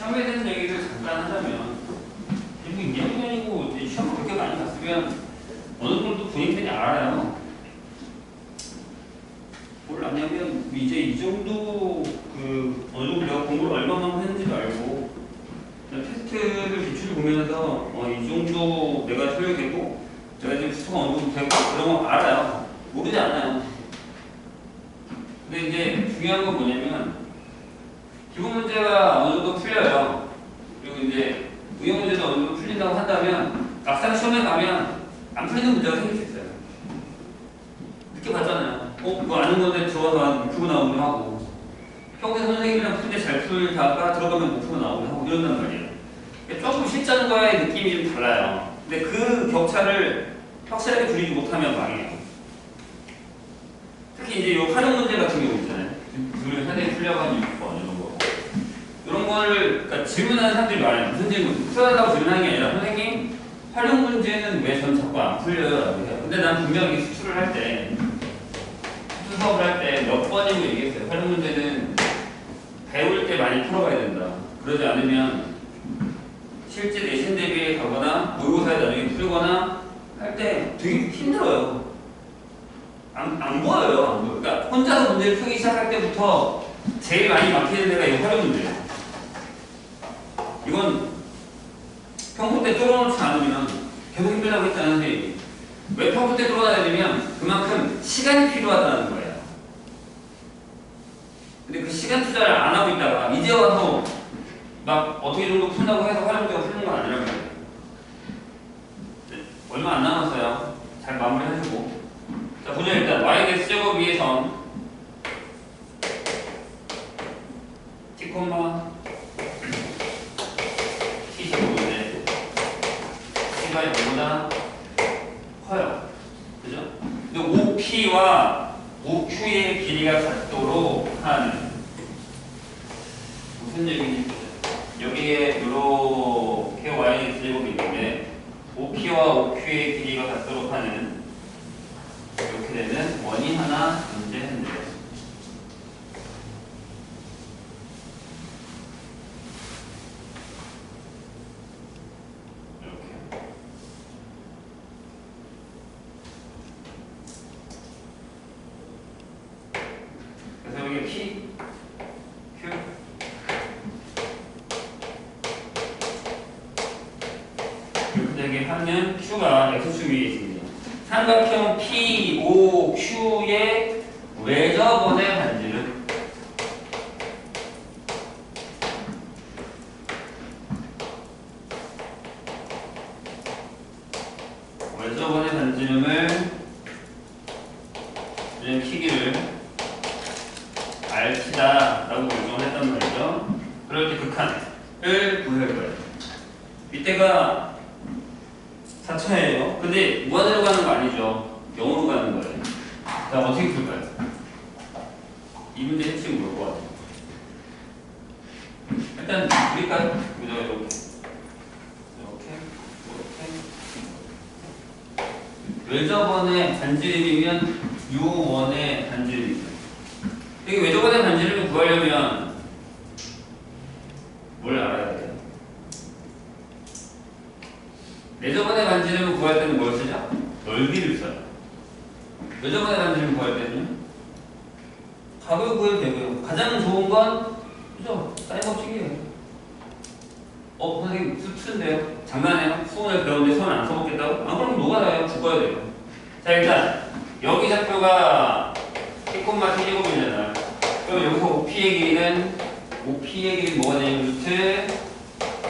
시험에 대한 얘기를 잠깐 하자면 그리고 2학년이고 이제 시험을 그렇게 많이 봤으면 어느 정도 본인들이 알아요. 뭘 아냐면 이제 이 정도 그 어느 정도 내가 공부를 얼마만큼 했는지도 알고 테스트를 기출을 보면서 이 정도 내가 설명되고 내가 지금 수가 어느 정도 되고 그런 거 알아요. 모르지 않아요. 근데 이제 중요한 건 뭐냐면 기본 문제가 어느 정도 풀려요. 그리고 이제 응용 문제도 어느 정도 풀린다고 한다면 막상 시험에 가면 안 풀리는 문제가 생길 수 있어요. 늦게 봤잖아요. 이거 아는 건데 들어가서 못 풀고 나오기도 하고 평소에 선생님이랑 푼데 잘 풀다가 들어가면 못 풀고 나오기도 하고 이런단 말이에요. 조금 실전과의 느낌이 좀 달라요. 근데 그 격차를 확실하게 줄이지 못하면 망해요. 특히 이제 이 활용 문제 같은 경우 있잖아요. 우리 선생님 풀려가지고 이런 거. 이런 거를, 그러니까 질문하는 사람들이 많아요. 무슨 질문? 풀어달라고 질문하는 게 아니라 선생님, 활용 문제는 왜 전 자꾸 안 풀려요? 라고 해요. 근데 난 분명히 수술을 할 때, 수술 수업을 할 때 몇 번이고 얘기했어요. 활용 문제는 배울 때 많이 풀어가야 된다. 그러지 않으면 실제 내신 대비에 가거나 모의고사에 나중에 풀거나 할 때 되게 힘들어요. 안 보여요. 안 보여. 그러니까 혼자서 문제를 풀기 시작할 때부터 제일 많이 막히는 데가 이 활용 문제예요. 이건 평소 때 뚫어놓지 않으면 계속 힘들다고 했잖아요, 선생님이. 왜 평소 때 뚫어놔야 되냐면 그만큼 시간이 필요하다는 거예요. 근데 그 시간 투자를 안 하고 있다가 이제 와서 막 어떻게 정도 푼다고 해서 활용 문제가 풀리는 건 아니란 말이에요. 얼마 안 남았어요. 잘 마무리 하시고. 자, 보자. 일단 yx 제곱 위의 선 t, t 제곱인데 t가 0보다 커요. 그죠? 근데 5p와 5q의 길이가 같도록 하는 무슨 얘기인지 보죠. 여기에 이렇게 yx 제곱이 있는데 5p와 5q의 길이가 같도록 하는 이렇게 되는 원이 하나 존재한대요. 이렇게. 그래서 여기 P, Q, 이렇게 되게 하면 Q가 X축 위에 있습니다. 삼각형 POQ의 외접원의 반지름 외접원의 반지름을 키기를 R키다 라고 결정했단 말이죠. 그럴 때 극한을 구할 거예요. 이때가 4차예요. 근데 무한으로 가는 거 아니죠. 0으로 가는 거예요. 자, 어떻게 풀까요? 이 문제 핵심이 뭘 것 같아요? 일단 그릴까요? 그죠? 이렇게. 외접원의 반지름이면 요원의 반지름이죠. 여기 외접원의 반지름을 구하려면 뭘 알아야 돼요? 외접원의 반지름을 구할 때는 뭘 쓰냐? 넓이를 써요. 외접원의 반지름을 구할 때는요? 값을 구해도 되고요. 가장 좋은 건 그죠? 사인 법칙이에요. 선생님 수트인데요? 장난해요? 수원을 배웠는데 수원 안 써먹겠다고? 안 그러면 노가다예요. 죽어야 돼요. 자, 일단 여기 좌표가 t, t제곱이잖아요. 그럼 여기서 5p의 길이는 5p의 길이 뭐가 되냐면 루트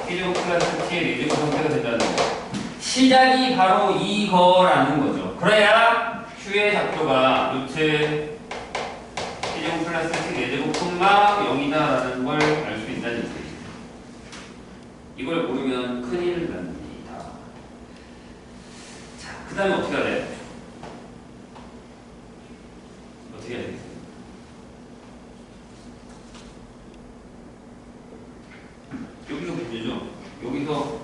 t제곱 플러스 t의 4제곱 형태가 된다는 거예요. 시작이 바로 이거라는 거죠. 그래야 q의 좌표가 루트 t제곱 플러스 t 4제곱 0이다라는 걸 알 수 있다는 얘기죠. 이걸 모르면 큰일 납니다. 자, 그 다음에 어떻게 해야 돼요? 어떻게 해야 되겠어요? 여기서 문제죠. 여기서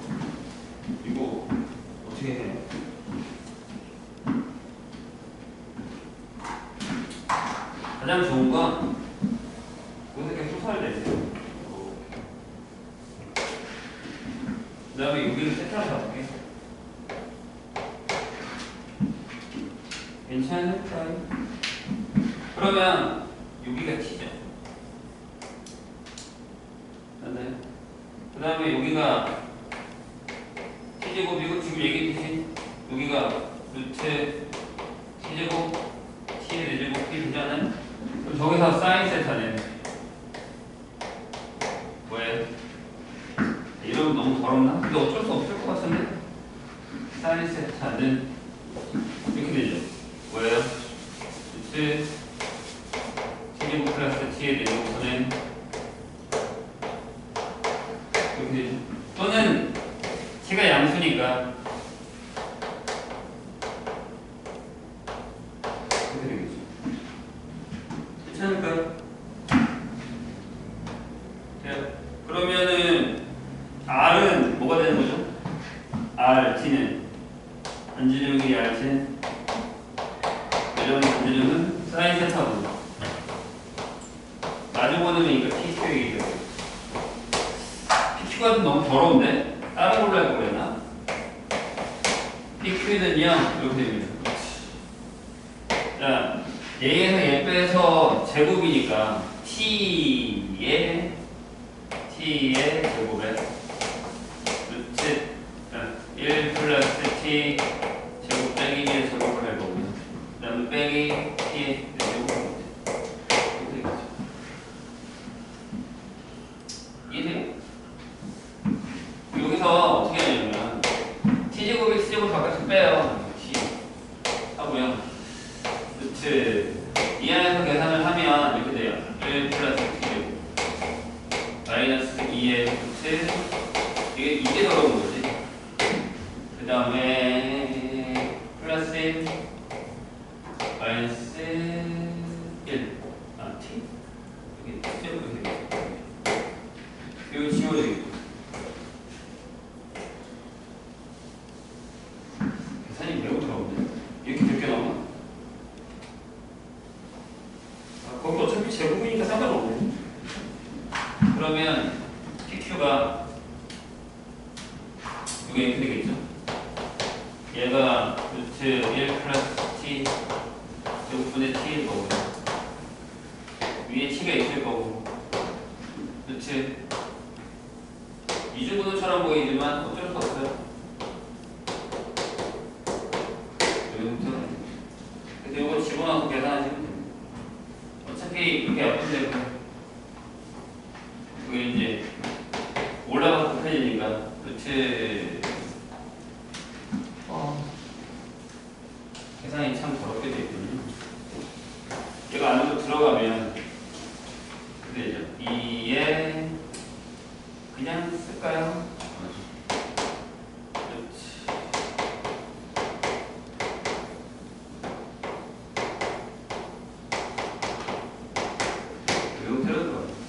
이거 어떻게 해요? 가장 좋은 건 이렇게 소설 내세요. 그 다음에 여기를 세타로 잡을게. 괜찮을까요? 그러면 여기가 t죠. 맞나요? 그 다음에 여기가 t제곱이고 지금 얘기했듯이 여기가 루트 t제곱 t의 4제곱 t 되잖아요? 그럼 저기서 사인 세타는 뭐예요? 이러면 너무 더럽나? 근데 어쩔 수 없을 것 같은데 사인 세타는 이렇게 되죠. 뭐예요? 루트 t제곱 플러스 t의 4제곱은 이렇게 되죠. 또는 t가 양수니까 이렇게 되겠죠. 괜찮을까요? 그러면은 R은 뭐가 되는 거죠? R, T는 안지름이 RT 이런 안지름은 사인 세타고 마주보는 PQ이기 때문에 PQ가 좀 너무 더러운데? 다른 걸로 할 거였나? PQ는요 이렇게 됩니다. 자, 얘에서 얘 빼서 제곱이니까 T의 제곱에 루트 1 플러스 T 제곱 빼기 1 제곱을 할 거고요. 그 다음에 빼기 T 제곱을 되겠죠. 이해돼요? 여기서 어떻게 하냐면 T제곱 X제곱 바깥으로 빼요. T 하고요. 루트 이 안에서 계산을 하면 이렇게 돼요. 1 플러스 T제곱 마이너스 2의 루트 이게 더러운 거지. 그 다음에 플러스 1 마이너스 1 T 이게 T제곱 이렇게 되겠죠. 이거 지워지겠죠. 계산이 매우 더러운데 이렇게 몇개 나와? 거기 어차피 제곱이니까 상관없네. 그러면 PQ가 이게 이렇게 되겠죠. 얘가 루트 1 플러스 T 제곱분의 T일 거고요. 위에 T가 있을 거고 루트 이중분호처럼 보이지만 어쩔 수 없어요. 여기부터 근데 이거 집어넣어서 계산하시면 됩니다. 어차피 이렇게 아픈데 그게 이제 올라가서 곱해지니까 루트 계산이 참 더럽게 되어 있군요. 얘가 안으로 들어가면 그게 되죠. 2에 그냥 쓸까요?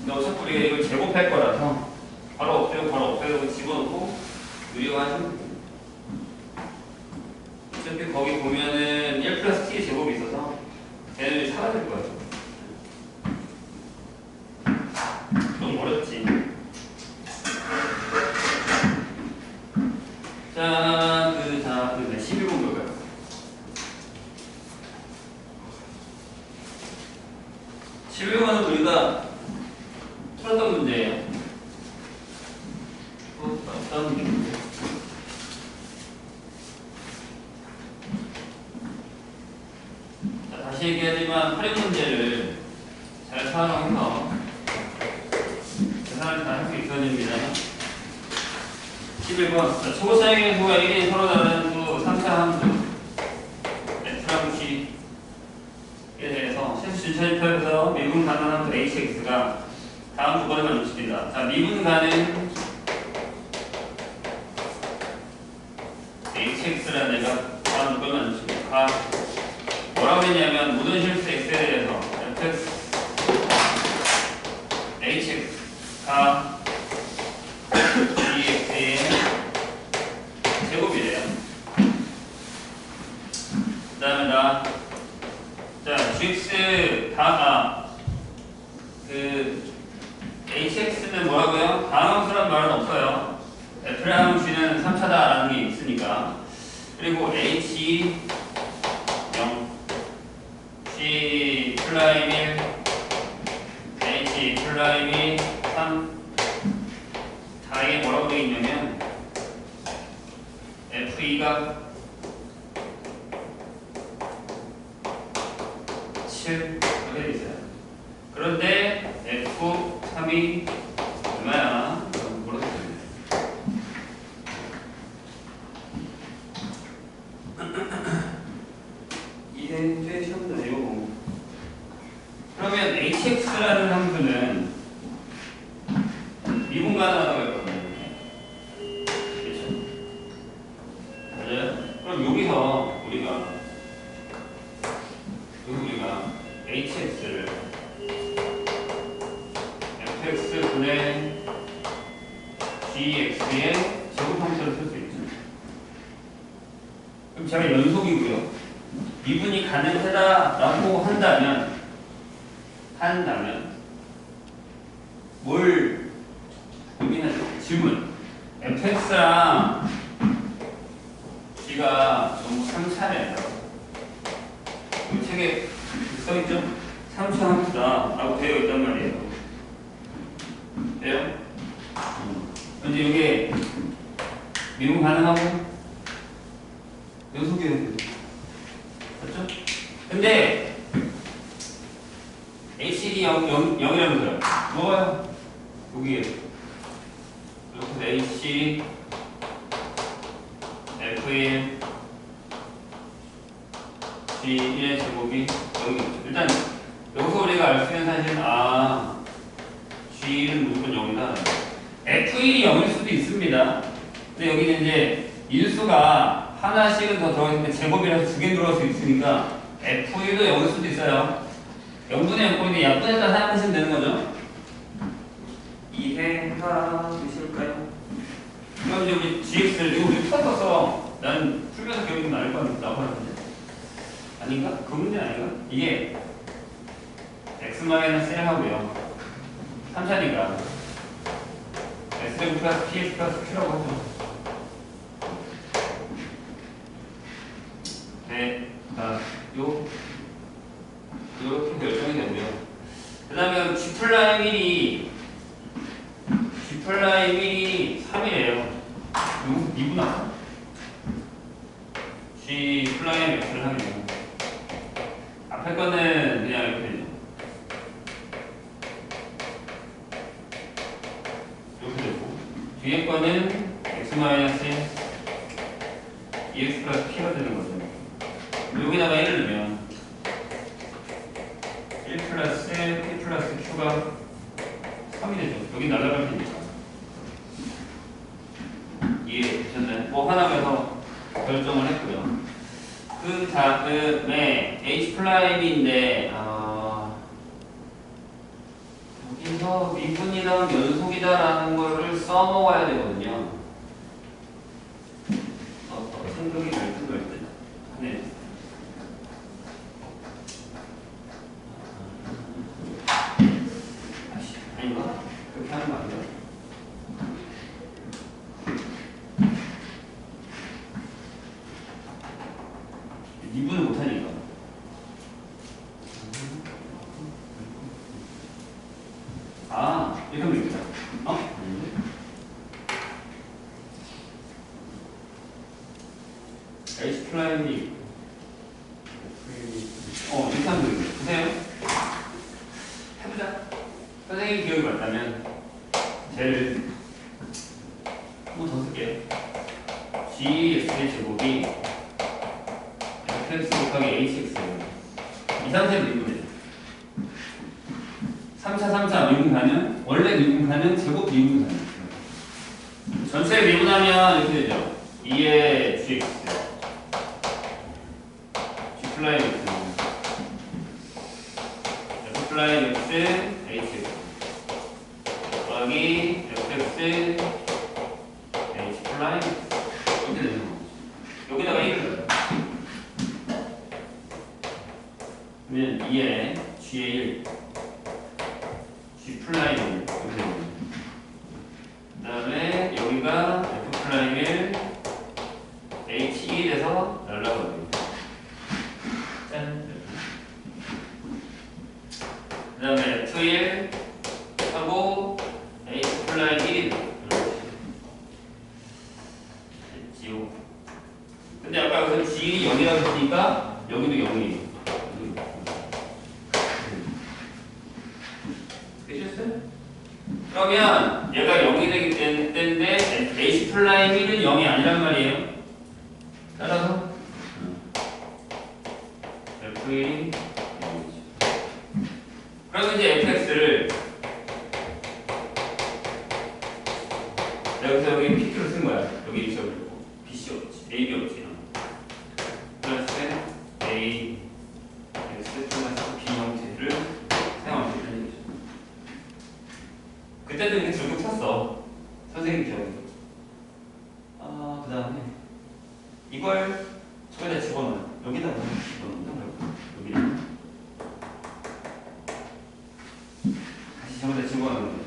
근데 어차피 우리가 이걸 제곱할 거라서 바로 없애고 집어넣고 유리화하시면 돼요. 어차피 거기 보면은 1 플러스 t 제곱이 있어서 쟤네들이 사라질 거예요. 너무 어렵지. 자, 11번 볼까요? (11번은) 우리가 풀었던 문제예요. 어떤 문제? 자, 다시 얘기하지만 활용 문제를 잘 사용해서 계산을 다 할 수 있어야 됩니다. 11번. 자, 초고사역의 수가 1이 서로 다른 수 3차 함수 F랑 G에 대해서 실수 준차집합에서 미분 가능한 함수 HX가 다음 조건을 만족시킨다. 자, 미분 가능 HX라는 애가 다음 조건을 만족시킨다. 뭐라고 했냐면 모든 실수 X에 대해서 FX HX가 GX의 제곱이래요. 그 다음에 자, GX HX는 뭐라고요? 다항함수란 말은 없어요. F랑 G는 x는 3차다라는 게 있으니까. 그리고 h 0 c 플라임 1 h 플라임 3 다 이게 뭐라고 되어 있냐면 f2가 7 이렇게 되어 있어요. 그런데 f3이 얼마야? 물어보세요. 이게 시험도네요. 그러면 hx라는 함수는 미분 가능하다고 했거든요. 그렇죠? 맞아요? 그럼 여기서 우리가 hx를 fx분의 gx의 제곱 함수를 쓸 수 있죠. 그럼 제가 연속이고요. 미분이 가능하다라고 한다면 뭘 고민하죠? 질문. fx랑 g가 너무 3차례예요. 이 책에 써있죠? 3차 함수다 라고 되어 있단 말이에요. 돼요? 근데 이게 미분 가능하고 연속이어야 돼요. 맞죠? 근데 HCD 0이라면서요. 뭐가요? 여기에 이렇게 HC F1 G1의 제곱이 여기 있죠. 일단 여기서 우리가 알 수 있는 사실은 G1은 무조건 0이다. F1이 0일 수도 있습니다. 근데 여기는 이제 인수가 하나씩은 더 들어가 있는데 제곱이라서 2개 들어갈 수 있으니까 F1도 0일 수도 있어요. 0분의 0분인데 약분했다 생각하시면 되는 거죠. 이해가 되실까요? 그럼 이제 우리 GX를 이거 우리 풀었었어. 난 풀면서 기억이 좀 나을 것 같은데. 아닌가? 그 문제 아닌가? 이게 x-1 하고요. 3차니까 s 플러스 ps 플러스 q라고 하죠. 네, 요렇게 결정이 되고요. 그 다음에 G'1이 3이에요. 이거 미분하다. G'X를 하면 앞에 거는 그냥 이렇게 되죠. 이렇게 되고 뒤에 거는 X-2X 플러스 P가 되는 거죠. 여기다가 1을 넣으면 1 플러스 P 플러스 Q가 3이 되죠. 여기 날아갈 테니까. 이해되셨나요? 뭐 하나에서 결정을 했고요. 그 다음에 H'인데 여기서 미분이랑 연속이다라는 거를 써먹어야 되거든요. 생각이 날 듯. 네. 아닌가? 그렇게 하는 거 아니에요? 미분을 못하니까. 이렇게 하면 되겠다. H 플라임이 이렇게 하면 되겠다. 보세요. 해보자. 선생님 기억이 맞다면 쟤를 한 번 더 쓸게요. GX의 제곱이 fx 곱하기 hx예요. 이 상태로 미분해요. 3차 미분 가능, 원래 미분 가능, 제곱 미분 가능. 전체를 미분하면 이렇게 되죠. 2의 gx g 플라임 x f 플라임 x hx 곱하기 fx h 플라임 이렇게 되는 거죠. 여기다가 1을 넣어요. 그러면 2의 g의 1 G 플라임 이렇게 됩니다. 그 다음에 여기가 F 플라임 1 F1 하고 H 플라임 1이 됐지요. 근데 아까 여기서 G이 0이라고 했으니까 여기도 0이에요. 되셨어요? 그러면 얘가 0이 되기 때문에 H 플라임 1은 0이 아니란 말이에요. 따라서 F1이 0이죠. 그러면 이제 fx를 여기서 여기 pq를 쓴 거야. 여기 있어버리고 bc 없지, ab 없지. 플러스 a x 플러스 b 형태를 사용하면 되는 얘기죠. 그때도 이렇게 줄곧 쳤어. 선생님 기억에. 그 다음에 이걸 저기다 집어넣어요. 여기다 집어넣는다. 여기다. 다시 저기다 집어넣는 거예요.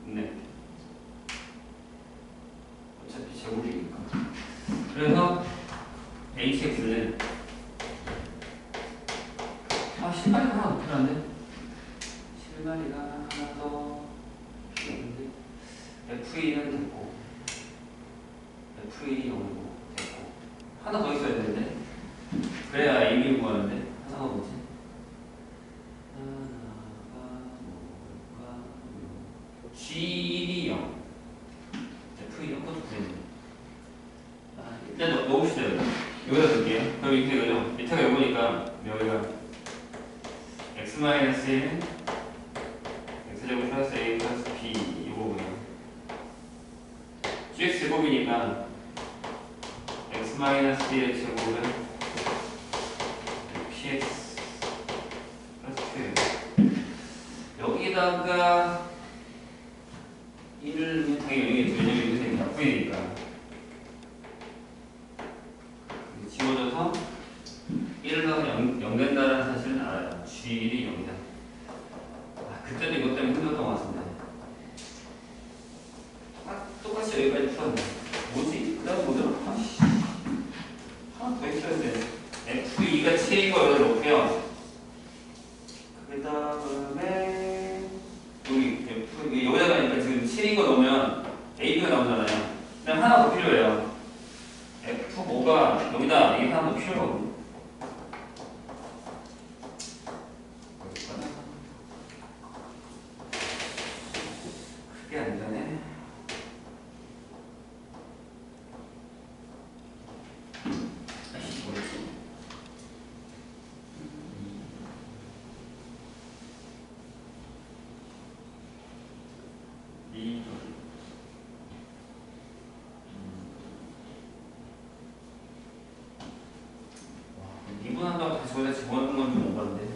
네. 어차피 제곱이니까. 그래서 hx는 실마리가 하나 더 필요한데? 실마리가 하나 더 필요한데 f2는 됐고 f2이 0이고 됐고 하나 더 있어야 되는데 그래야 ab를 구하는데 하나가 뭐지? G1이 0 f2 0것도 구했네. 일단 넣읍시다. 여기다 둘게요. 그럼 이렇게 되죠. 밑에가 요거니까 여기가 x-1 x제곱 플러스 a 플러스 b 이거고요. gx 제곱이니까 x-1의 제곱은 px 플러스 2 여기다가 1을 당연히 0이겠죠. 왜냐면 이거 되게 나쁘니까 지워져서 1을 넣으면 0 된다는 사실은 알아요. G1이 0이다. 그때도 이것 때문에 힘들었던 것 같은데. 똑같이 여기까지 풀었네. 뭐지? 그 다음 뭐더라? 하나 더 있어야 돼. F2가 7이고 여기다 놓을게요. 그 다음에 여기 F, 여기다가 니까 지금 7인 거 넣으면 AB가 나오잖아요. 그다음 하나 더 필요해요. F5가 여기다 이게 하나 더 필요하거든요. 그게 안 되네. 아이씨, 뭐였지? 이분한다고 다시 저기다 집어넣는 건 좀 오반데.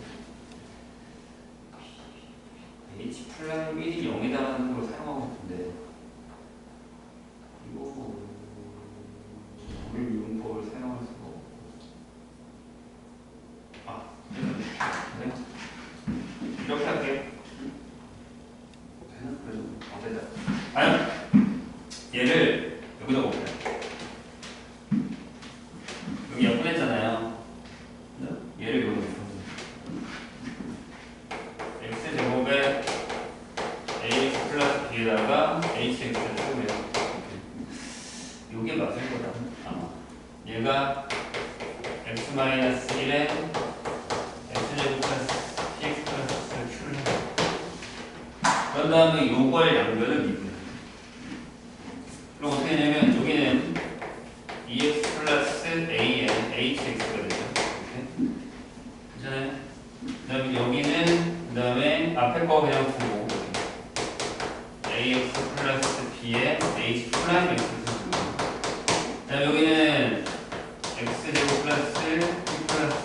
H 플라임 1이 0이다라는 걸 사용하고 있는데 이거 우리 미분법을 사용할 수가 없고 네? 이렇게 할게. 되나? 그래도 되자. 과연 얘를 여기다 볼게요. 여기 약분했잖아요. 얘를 여기다 볼게요. x제곱에 ax 플러스 b에다가 hx를 쓰면 이게 맞을 거다. 아마 얘가 x-1에 x제곱 플러스 px 플러스 q를 해. 그런 다음에 요걸 양변을 미분해. 그럼 어떻게 되냐면 여기는 ex 플러스 a에 hx가 되죠. 이렇게. 괜찮아요? 그 다음에 여기는 그 다음에 앞에 거 그냥 두고 ax 플러스 b에 h 플라임 x를 쓰고 그 다음에 여기는 x제곱 플러스 p 플러스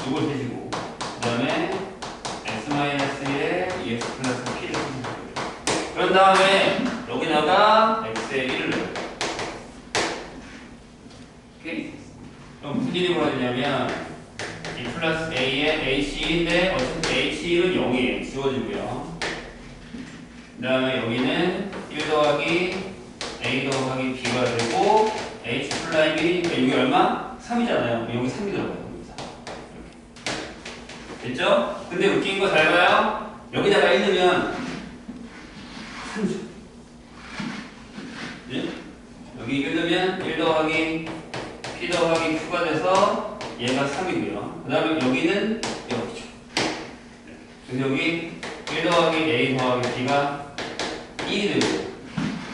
이걸 쓰시고 그 다음에 x-1에 ex 플러스 p를 쓰고 그런 다음에 여기다가 x에 1을 넣어요. 오케이? 그럼 무슨 일이 벌어지냐면 이 플러스 a에 h1인데 어차피 h1은 0이에요. 지워지고요. 그 다음에 여기는 1 더하기 a 더하기 b가 되고 h 플라임 1이니까 이게 얼마? 3이잖아요. 여기 3이 들어가요. 여기 3. 이렇게. 됐죠? 근데 웃긴 거 잘 봐요. 여기다가 1 넣으면 3죠. 네? 여기 1 넣으면 1 더하기 P 더하기 Q가 돼서 얘가 3이고요. 그 다음에 여기는 여기죠. 그래서 여기 1 더하기 A 더하기 B가 1이 되고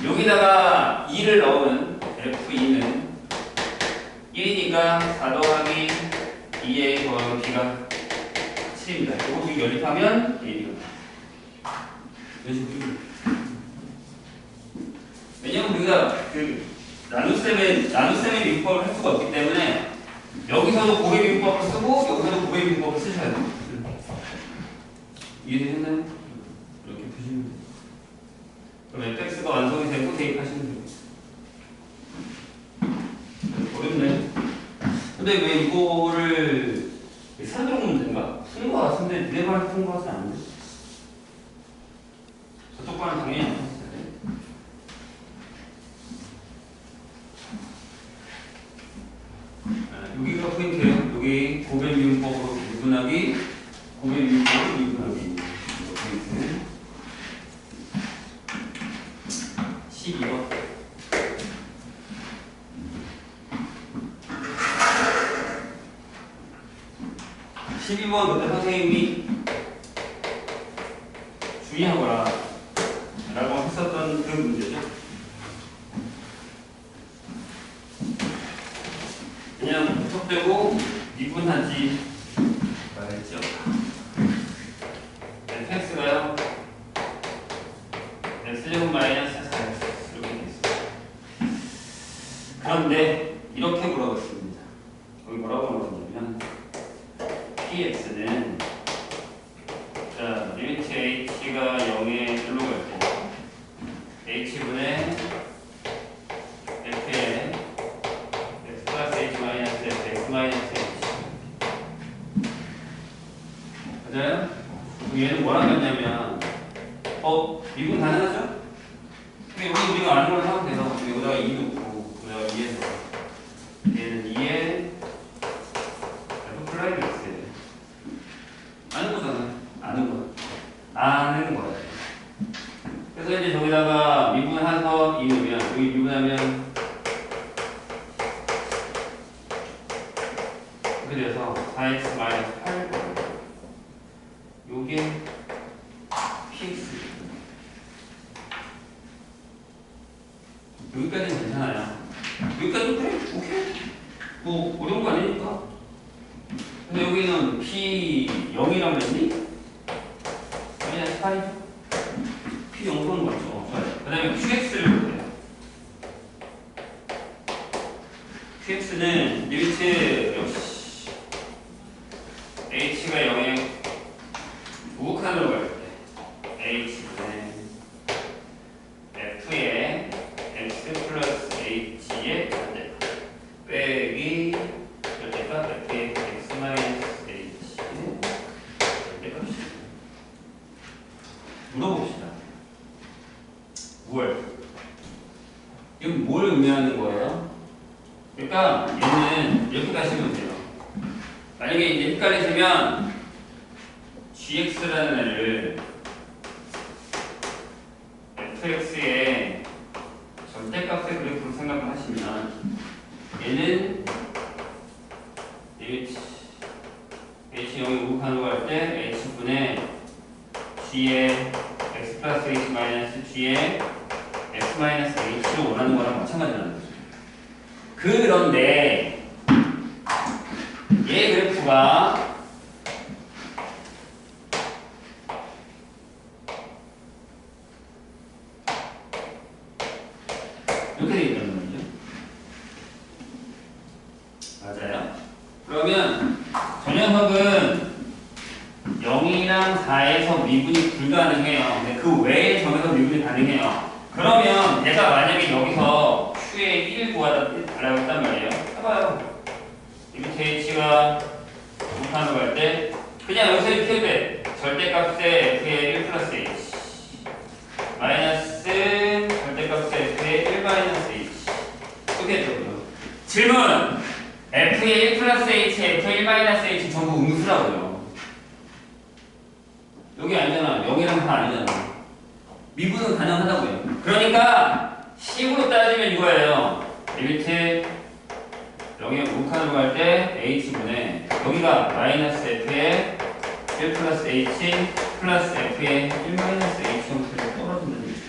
여기다가 2를 넣으면 F2는 1이니까 4 더하기 2A 더하기 B가 7입니다. 이거 두 개 연립하면 1이거든요. 왜냐면 우리가 그 나눗셈의 미분법을 할 수가 없기 때문에 여기서도 곱의 미분법을 쓰고 여기서도 곱의 미분법을 쓰셔야 돼요. 이해되셨나요? 이렇게 보시면 돼요. 그럼 fx가 완성이 되고 대입하시면 돼요. 어렵네. 근데 왜 이거를 산정 문제인가? 푸는 거 같은데 내 말을 푸는 거 같지 않은데? 저쪽 거는 당연히 안 푸는 여기가 포인트예요. 여기 곱의 미분법으로 미분하기, 곱의 미분법으로 미분하기. 이거 포인트. 12번. 12번 그때 선생님이 주의하거라 라고 했었던 그 문제죠. 그냥 무턱대고 미분하지 말죠. fx가요 x제곱 마이너스 4x 이렇게 됐어요. 그런데 이렇게 물어봤습니다. 여기 뭐라고 물어봤냐면 px는 자 리미트 h가 0에 1로 갈 때 h분의 f에 x 플러스 h 마이너스 f x 마이너스 h 맞아요? 얘는 뭐라고 했냐면 미분 가능하죠? 근데 여기 우리가 아는 걸로 하면 돼서 여기다가 2 놓고 여기다가 2에서 얘는 2에 f 플라이 x 아는 거잖아요. 아는 거야. 그래서 이제 저기다가 미분해서 2 넣으면 여기 미분하면 이렇게 돼서 4x 마이너스 8 요게 px 여기까지는 괜찮아요. 여기까지는 그래 오케이 뭐 어려운 거 아니니까. 근데 여기는 p 0이라고 그랬니? 마이너스 8이죠? p 0은 맞죠? 그 다음에 qx를 볼게요. qx는 리미트 역시 h가 0에 우극한으로 갈 때 h분의 f의 x 플러스 h의 절대값 빼기 절대값 f의 x 마이너스 h의 절대값이 물어봅시다. 이건 뭘 의미하는 거예요? 그러니까 얘는 이렇게 가시면 돼요. 만약에 이제 헷갈리시면 gx라는 애를 fx의 절대값의 그래프로 생각을 하시면 얘는 h 0이 우극한으로 갈 때 h분의 g의 x 플러스 h 마이너스 g의 x 마이너스 h를 원하는 거랑 마찬가지라는 거죠. 그런데 얘 그래프가 이렇게 되어 있다는 거죠. 맞아요? 그러면 저 녀석은 0이랑 4에서 미분이 불가능해요. 근데 그 외의 점에서 미분이 가능해요. 그러면 내가 만약에 여기서 Q의 1 구하라고 했단 말이에요. 해봐요. 리미트 h가 우극한으로 갈 때 그냥 여기서 이렇게 돼. 절대값의 f의 1 플러스 h 마이너스 절대값의 f의 1 마이너스 h 이렇게 되고요. 질문! F의 1 플러스 H, F의 1 마이너스 H 전부 음수라고요. 여기 아니잖아. 0이랑 다 아니잖아. 미분은 가능하다고요. 그러니까 식으로 따지면 이거예요. 리미트 0에 우칸으로 갈 때 H분의 여기가 마이너스 F의 1 플러스 H 플러스 F의 1 마이너스 H 형태로 떨어진다는 얘기죠.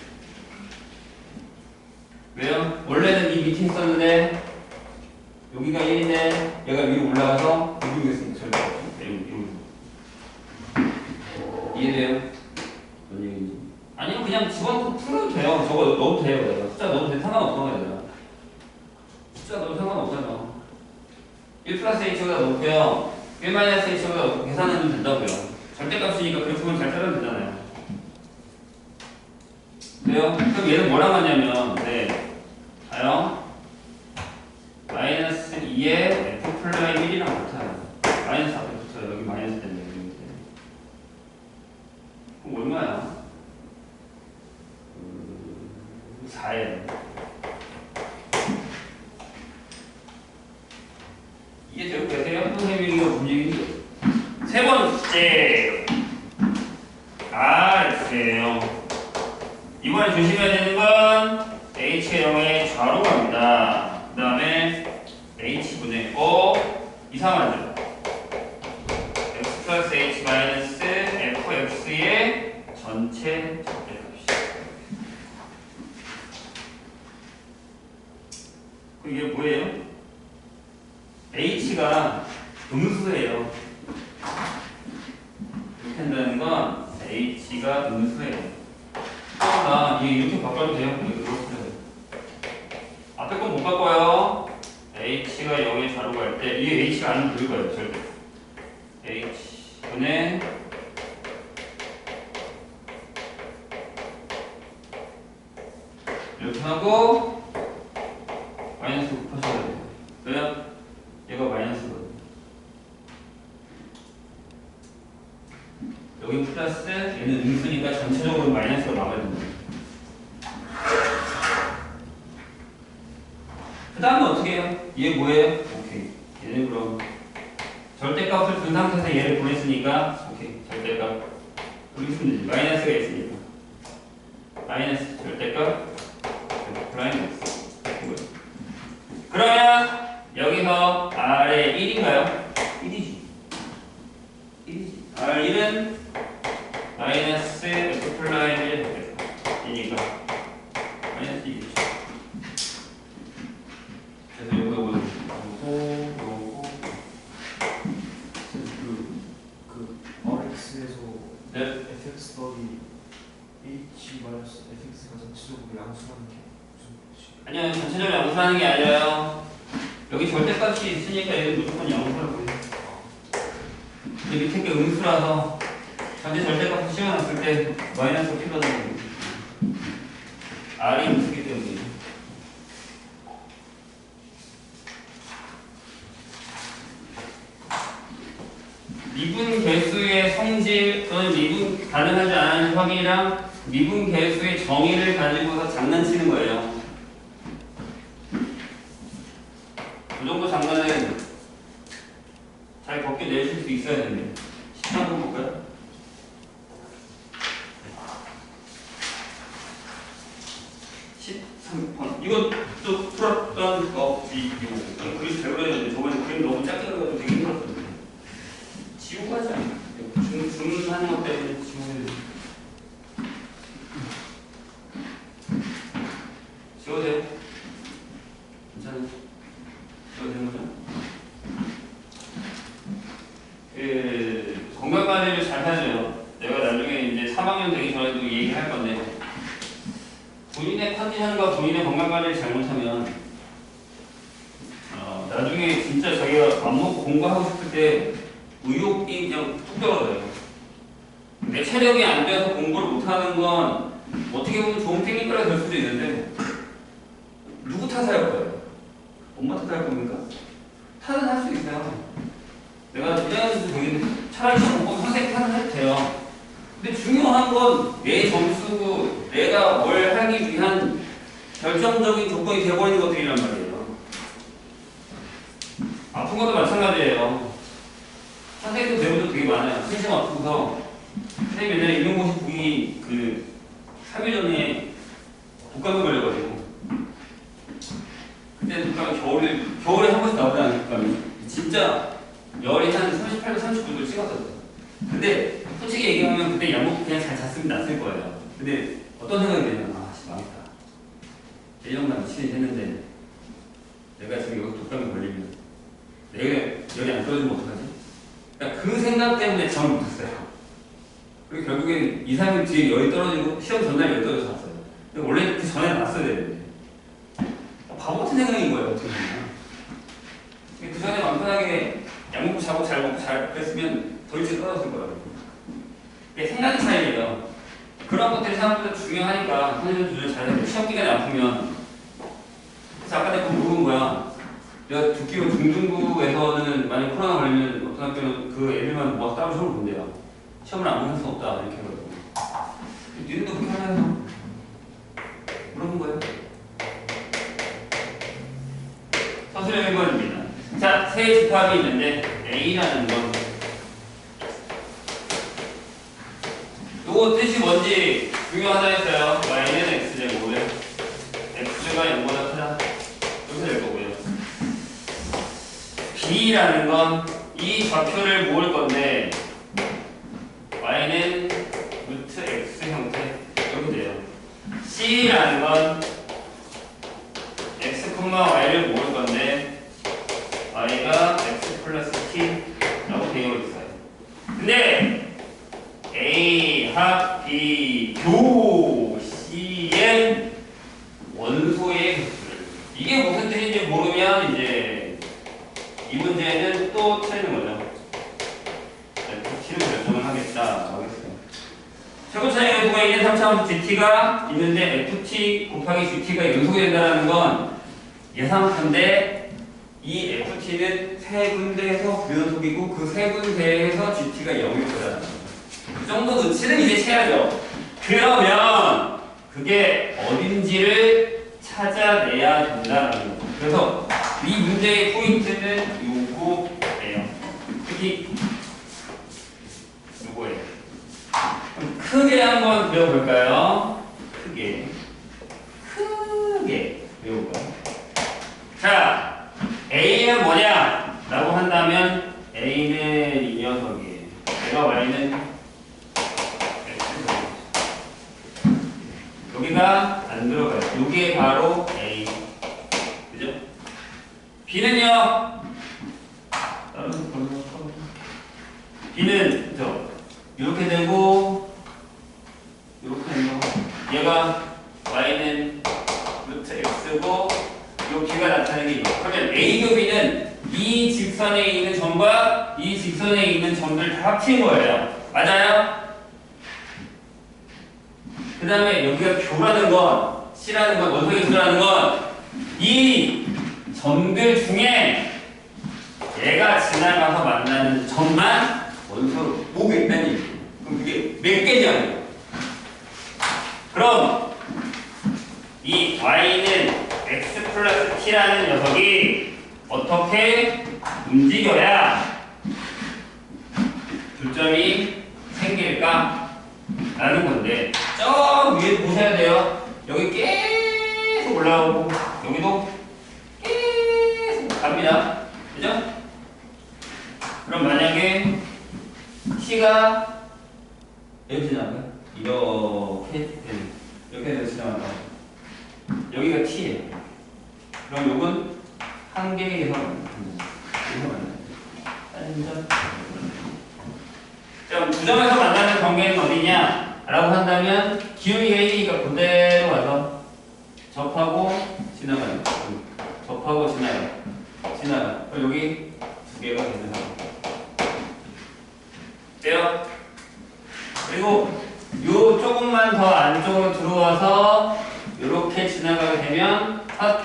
왜요? 원래는 이 밑에 있었는데 여기가 1인데 얘가 위로 올라가서 여기로 있으니까 절대 이해돼요? 뭔 얘기인지. 아니면 그냥 집어넣고 풀어도 돼요. 저거 넣어도 돼요. 내가. 숫자 넣어도 돼. 상관없어. 얘들아. 숫자 넣어도 상관없잖아. 1 플러스 H보다 넣고요. 1 마이너스 H보다 넣고 계산하면 된다고요. 절대값이니까 그렇게 보면 잘 따르면 되잖아요. 그래요? 그럼 얘는 뭐랑 같냐면 네. 봐요. 마이너스 2에 F 플라이 1이랑 같아요. 마이너스 앞에 붙어요. 여기 마이너스 때문에. 그럼 얼마야? 4예요. 이해되고 계세요? 선생님이 이거 문제인데. 세 번째. X예요. 이번에 조심해야 되는 건 H가 0의 좌로 갑니다. 그 다음에 H분의 이상하죠? X 플러스 H 마이너스 FX의 전체 절대값이. 그럼 이게 뭐예요? H가 음수예요. 이렇게 한다는 건 H가 음수예요. 이게 이렇게 바꿔도 돼요? 앞에 건 못 바꿔요. H가 0에 좌로 갈 때 이게 H가 안 보일 거예요. 절대. H분의 이렇게 하고 마이너스 곱하셔야 돼요. 왜요? 얘가 마이너스거든요. 여기 플러스 얘는 음수니까 전체적으로 마이너스가 나와야 됩니다. 그 다음에 어떻게 해요? 얘 뭐예요? 오케이. 얘는 그럼 절대값을 둔 상태에서 얘를 보냈으니까 오케이. 절대값 여기 있으면 되지. 마이너스가 있으니까 마이너스 절대값 프라임 X. 그러면 여기서 R의 1인가요? 1이지. 1이지. R1은 마이너스 F 플라임 1이니까 마이너스 1이죠. 그래서 요거 그 RX에서 네? fx 더하기 h 마이너스 fx가 전체적으로 양수라는 게 무슨 뜻이에요? 아니요, 전체적으로 양수하는 게 아니라요. 여기 절대값이 있으니까 얘는 무조건 양수라고 해요. 근데 밑에 게 음수라서 전체 절대값을 씌워놨을 때 마이너스가 필요하다는 거예요. R이 음수기 때문에. 미분 개수의 성질 또는 미분 가능하지 않은 확인이랑 미분 개수의 정의를 가지고서 장난치는 거예요. 그 정도 장난은 잘 벗겨내실 수 있어야 되는데. 13번 볼까요? 이것도 풀었던 거지요. 그림 잘 그려졌는데 저번에 그림 너무 작게 그려가지고 되게 힘들었거든요. 지우고 하지 않아요. 주문하는 것 때문에 지우고 지워도 돼요? 괜찮아요? 지워도 되는 거죠? 건강관리를 잘 해야죠. 내가 나중에 이제 3학년 되기 전에도 얘기할 건데 본인의 컨디션과 본인의 건강관리를 잘못하면 나중에 진짜 자기가 밥 먹고 공부하고 싶을 때 의욕이 그냥 툭 떨어져요. 내 체력이 안 돼서 공부를 못하는 건 어떻게 보면 좋은 테크니크가 될 수도 있는데 누구 탓할 거예요? 엄마 탓할 겁니까? 탓은 할 수 있어요. 내가 부장님도 되겠는데 차라리 시험 못 보면 선생님 탓은 해도 돼요. 근데 중요한 건 내 점수고 내가 뭘 하기 위한 결정적인 조건이 되어버리는 것들이란 말이에요. 아픈 것도 마찬가지예요. 선생님도 배우도 되게 많아요. 신심 아프고서 선생님 옛날에 임용고시 보기 그 3일 전에 독감에 걸려가지고 그때 독감이 겨울에 한 번씩 나오잖아요. 독감이 진짜 열이 한 38도 39도 찍었었어요. 근데 솔직히 얘기하면 그때 약 먹고 그냥 잘 잤으면 낫을 거예요. 근데 어떤 생각이 드냐면 망했다. 1년간 치료를 했는데 내가 지금 여기 독감에 걸리면 내가 열이 안 떨어지면 어떡하지? 그러니까 그 생각 때문에 잠을 못했어요. 그리고 결국엔 2, 3일 뒤에 열이 떨어지고 시험 전날 열이 떨어져서 왔어요. 근데 원래 그 전에 났어야 되는데 바보 같은 생각인 거예요. 어떻게 보면. 그 전에 마음 편하게 약 먹고 자고 잘 먹고 잘 그랬으면 더 일찍 떨어졌을 거라고. 이게 생각 차이예요. 그런 것들이 생각보다 중요하니까 컨디션 조절 잘해야 돼. 시험 기간에 아프면 그래서 아까 내가 물어본 거야. 내가 듣기로 중등부에서는 만약 코로나 걸리면 어떤 학교는 그 애들만 모아서 따로 시험을 본대요. 시험을 안 보는 수 없다 이렇게 해가지고. 니들도 그렇게 하나요? 물어본 거예요. 서술형 1번입니다. 자, 세 집합이 있는데 A라는 건 요거 뜻이 뭔지 중요하다 했어요. Y는 X제곱을 X가 0보다 크다 이렇게 될 거고요. B라는 건 이 좌표를 모을 건데 Y는 루트 X 형태 이렇게 돼요. C라는 건 X, Y를 모을 건데 Y가 X 플러스 T라고 되어 있어요. 근데 A 합 B 교 C의 원소의 개수를 이게 무슨 뜻인지 모르면 이제 이 문제는 또 틀리는 거죠. FT를 결정을 하겠다. 최고 차이 연소가 있는 3차원수 GT가 있는데 FT 곱하기 GT가 연속이 된다는 건 예상컨대 이 FT는 세 군데에서 불연속이고 그 세 군데에서 GT가 0일 거라는 거죠. 그 정도 눈치는 이제 채야죠. 그러면 그게 어딘지를 찾아내야 된다는 거죠. 그래서 이 문제의 포인트는 요거예요. 특히 요거예요. 크게 한번 배워볼까요? 크게 배워볼까요? 자, A는 뭐냐? 라고 한다면 A는 이 녀석이에요. 얘가 Y는 X. 여기가 안 들어가요. 여기에 바로 A. 그죠? B는요? B는 그죠? 이렇게 되고 이렇게 되고 얘가 Y는 루트 X고 이 B가 나타나는 게 있고 그러면 A 교비는 이 직선에 있는 점과 이 직선에 있는 점들 다 합친 거예요. 맞아요? 그 다음에 여기가 교라는 건 C라는 건 원소의 개수라는 건 이 점들 중에 얘가 지나가서 만나는 점만 원소로 보겠다는 얘기예요. 그럼 그게 몇 개냐? 그럼 이 Y는 X 플러스 T라는 녀석이 어떻게 움직여야 교점이 생길까? 라는 건데 저 위에 보셔야 돼요. 여기 계속 올라오고 여기도 계속 갑니다. 그죠? 그럼 만약에 T가 여기 지나가요? 이렇게 해서 지나간다. 여기가 T예요. 그럼 요건 한 개에서 만나요. 자, 두 점에서 만나는 관계는 어디냐? 라고 한다면 기울기가 1이니까 그대로 와서 접하고 지나가요. 접하고 지나가. 그럼 여기 두 개가 되는 상황. 돼요? 그리고 요 조금만 더 안쪽으로 들어와서 이렇게 지나가게 되면 하나,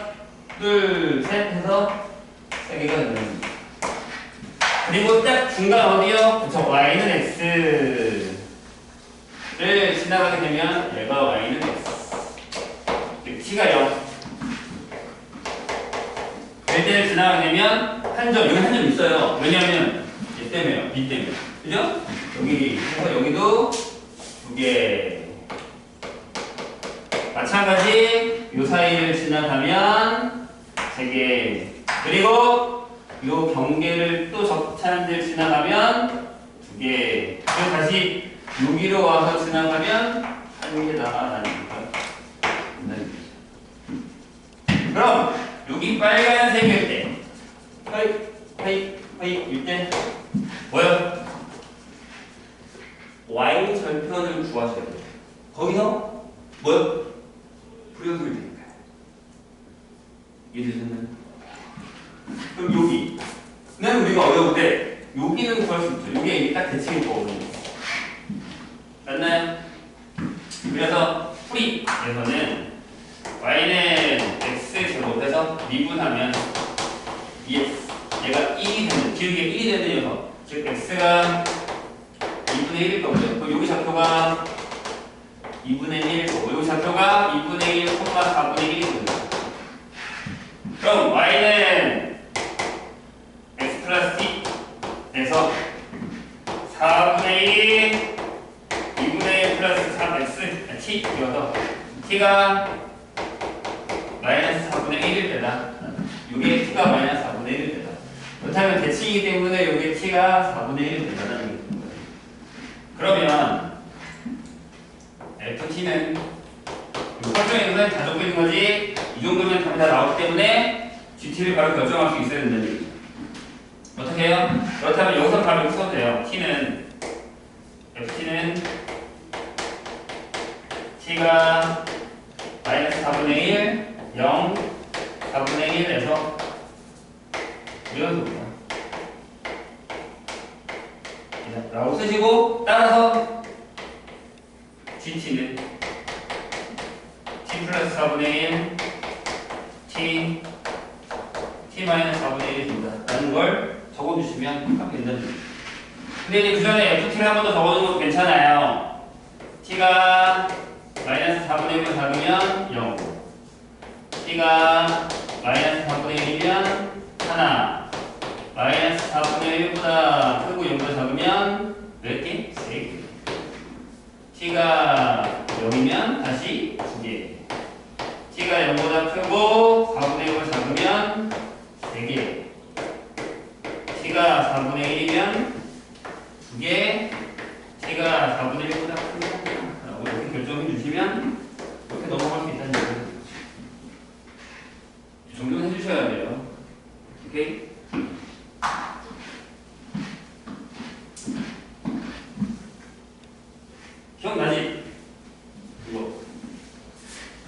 둘, 셋 해서 세 개가 되는 겁니다. 그리고 딱 중간 어디요? 그쵸, Y는 X를 지나가게 되면 얘가 Y는 X T가 0 될 대를 지나가게 되면 한 점, 여기 한 점 있어요. 왜냐하면 얘 때문에요. B 때문에. 그죠? 여기, 그래서 여기도 2개. 마찬가지 요 사이를 지나가면 3개. 그리고 요 경계를 또 적차는 데를 지나가면 2개. 그리고 다시 여기로 와서 지나가면 1개다 라는 거예요. 그럼 여기 빨간색일 때 일 때 뭐요? Y 절편을 구하셔야 돼요. 거기서 뭐요? 부여도를 되니까요. 이해되셨나요? 그럼 여기는 우리가 어려울 때 여기는 구할 수 있죠. 여기가 이게 딱 대칭일 거거든요. 맞나요? 그래서 풀이에서는 y는 x 제곱해서 미분하면 얘가 1이 되는, 기울기가 1이 되는 녀석, 즉 x가 2분의 1일 거고요. 그럼 여기 좌표가 2분의 1일 거고 여기 좌표가 2분의 1, 4분의 1이 됩니다. 그럼 y는 x 플러스 t에서 4분의 1, 2분의 1 플러스 3x, t 이어서 t가 마이너스 4분의 1일 때다. 이게 t가 마이너스 4분의 1일 때다. 그렇다면 대칭이기 때문에 이게 t가 4분의 1일 때다라는 게 있는 거예요. 그러면 ft는 설정에서는 다 적고 있는 거지. 이 정도면 답이 다 나오기 때문에 gt를 바로 결정할 수 있어야 된다는 얘기죠. 어떻게 해요? 그렇다면 여기서 바로 이렇게 써도 돼요. ft는 t가 마이너스 4분의 1, 0, 4분의 1에서 이런 식입니다. 라고 쓰시고 따라서 gt는 t 플러스 4분의 1, t 마이너스 4분의 1이 됩니다. 라는 걸 적어주시면 하면 된다는 얘기죠. 근데 이제 그 전에 ft를 한 번 더 적어주는 것도 괜찮아요. t가 마이너스 4분의 1을 작으면 0, t가 마이너스 4분의 1이면 1, 마이너스 4분의 1보다 크고 0보다 작으면 몇 개? 3개. t가 0이면 다시 2개. t가 0보다 크고 4분의 1보다 작으면 3개. t가 4분의 1이면 2개. t가 4분의 1보다 크고 라고 이렇게 결정해 주시면 이렇게 넘어갈 수 있다는 얘기죠. 이 정도는 해주셔야 돼요. 오케이? 기억나지? 이거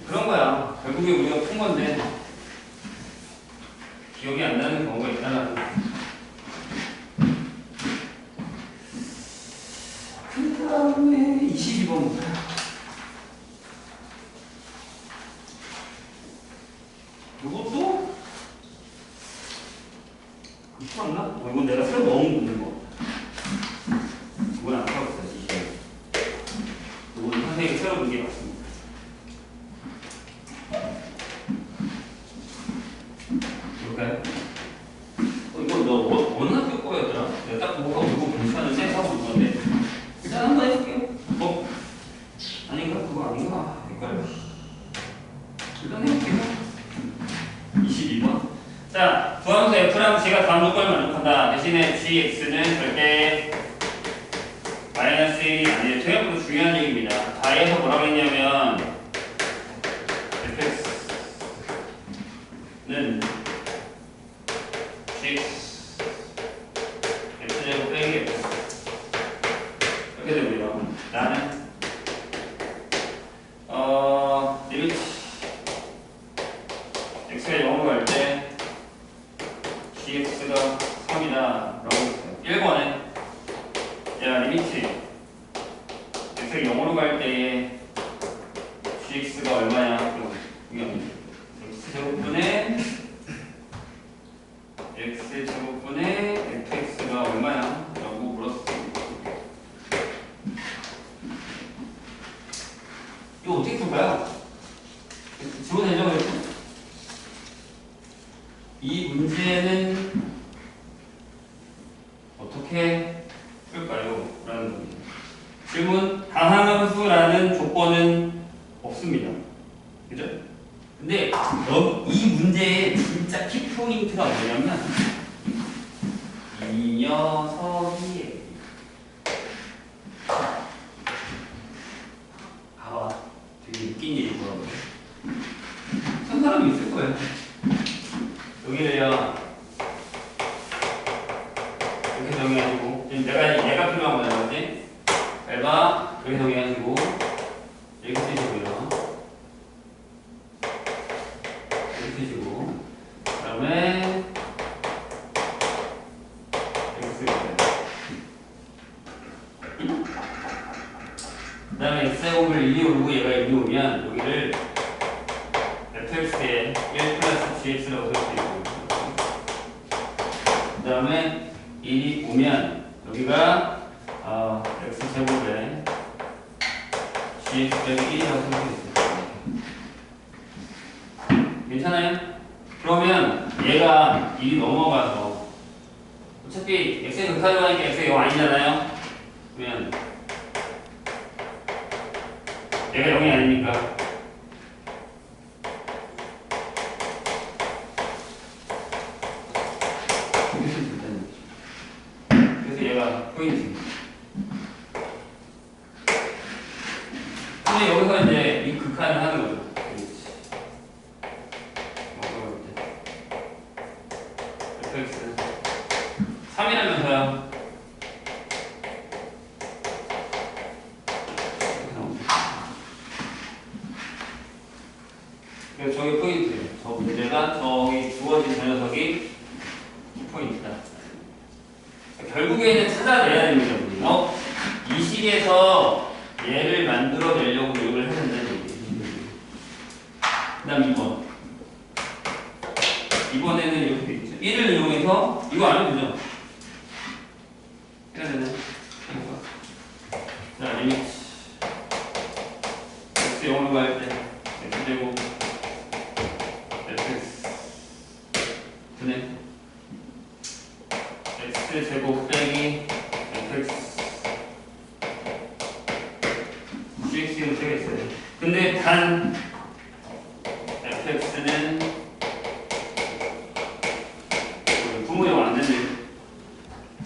그런 거야. 결국에 우리가 푼 건데 기억이 안 나는 경우가 있다는 거. 그 다음에 22번 볼까요? 이것도 풀었나? 이건 내가 새로 넣은 묻는 거. 이건 안 풀었어, 지금. 이건 선생님이 새로 넣은 게 맞습니다. 볼까요? 이거 너 어느 학교 거였더라? 내가 딱 보고 이거 괜찮은데 하고 본 건데. 일단 한번 해볼게요. 아닌가? 그거 아닌가? 헷갈려. 일단 해볼게요. 22번. 자, 구함수 f랑 g가 다음 조건을 만족한다. 대신에 gx는 절대 마이너스 1이 아니에요. 생각보다 중요한 얘기입니다. 다에서 뭐라고 했냐면 fx는 gx x제곱 빼기 x 이렇게 되고요. 나는 리미트 x가 0으로 갈 때 gx가 3이다 라고 했어요. 1번에 야 리미트 x가 0으로 갈 때에 gx가 얼마냐? 이거 x제곱분의 x제곱분의 fx가 얼마냐? 라고 물었어요. 어떻게 풀까요? 라는 겁니다. 질문 다항함수라는 조건은 없습니다. 그죠? 근데 이 문제의 진짜 키포인트가 뭐냐면 이 녀석이 되게 웃긴 일이 있더라고요. 한 사람이 있을 거예요. 여기를요 이렇게 정해가지고 지금 얘가 필요한 거잖아, 맞지? 봐 이렇게 정해가지고 이렇게 쓰시고요. 이렇게 쓰시고 그다음에 이렇게 쓰시고요. 그다음에 x제곱을 1이 오르고 얘가 1이 오면 여기를 fx에 1 플러스 gx라고 쓸 수 있고 그 다음에 1이 오면 여기가 x제곱에 gx 빼기 1이라고 쓸 수 있습니다. 괜찮아요? 그러면 얘가 1이 넘어가서 어차피 x의 극하로 하니까 x가 0 아니잖아요? 그러면 얘가 0이 아니니까 그래서 얘가 포인트입니다. 근데 여기서 이제 이 극한을 하는 거죠. fx 3이라면서요. 그래서 저게 포인트예요. 저 문제가 저기 주어진 저 녀석이 포인트다. 결국에는 찾아내야 됩니다. 이 식에서 얘를 만들어내려고 노력을 해야 된다는 얘기예요. 그 다음 2번. 이번에는 이렇게 돼 있죠. 1을 이용해서 이거 안 해도 되죠? 해야 되네. 자, 리미트. x 0으로 갈 때 x제곱 fx 분의 x제곱 빼기 fx gx는 되겠어요. 근데 단 fx는 부모형 안 되네.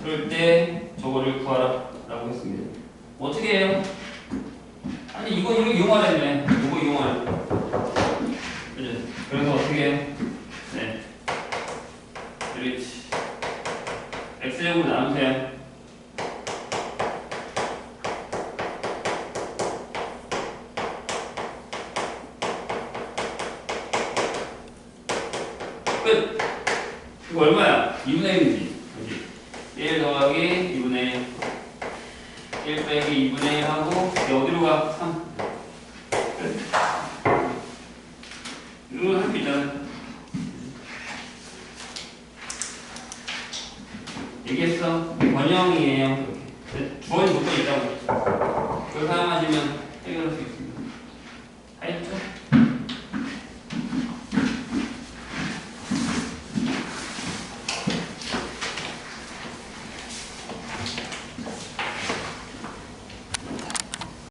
그럴 때 저거를 구하라 라고 했습니다. 어떻게 해요? 아니 이거 이용하라 했네. 이거 이용하라. 그죠? 그래서 어떻게 해요? 네. 그렇지. x제곱을 나누세요. 끝. 이거 얼마야? 2분의 1이지. 그렇지? 1 더하기 2분의 1. 1 빼기 2분의 1 하고 이게 어디로 가? 3. 끝. 이거 할 수 있잖아. 얘기했어. 번영이에요. 주어진 조건이 있다고. 그걸 사용하시면 해결할 수 있습니다.